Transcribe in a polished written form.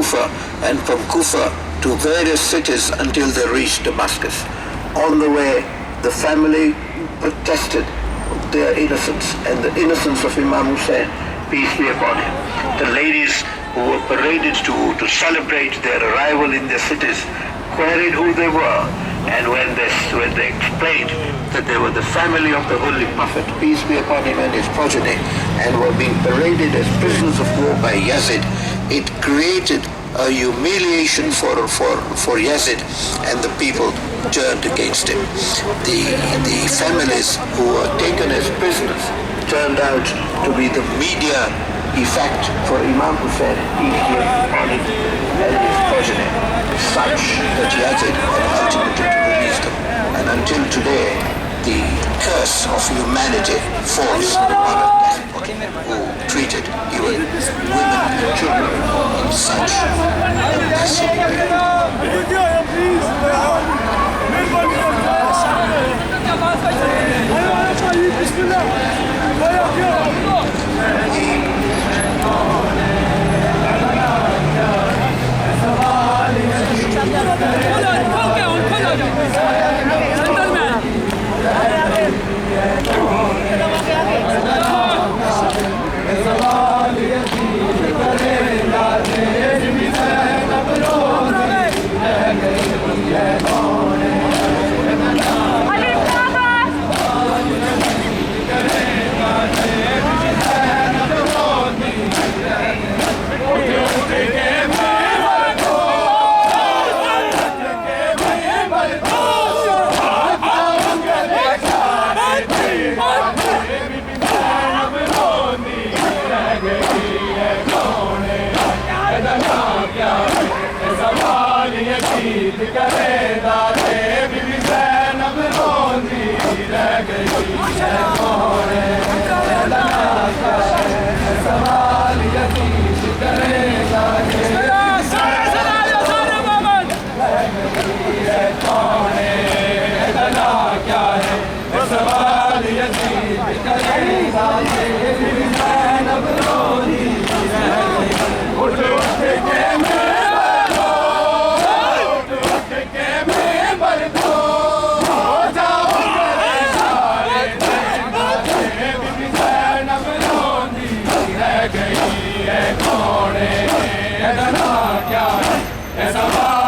Kufa, and from Kufa to various cities until they reached Damascus. On the way, the family protested their innocence and the innocence of Imam Hussein, peace be upon him. The ladies who were paraded to celebrate their arrival in their cities queried who they were, and when they explained that they were the family of the Holy Prophet, peace be upon him, and his progeny, and were being paraded as prisoners of war by Yazid, it created a humiliation for Yazid, and the people turned against him. The families who were taken as prisoners turned out to be the media effect for Imam Hussein, peace be upon him, and his progeny, such that Yazid had ultimately to release them. And until today, the curse of humanity falls on a despot who treated even women and children in such a massive ऐसा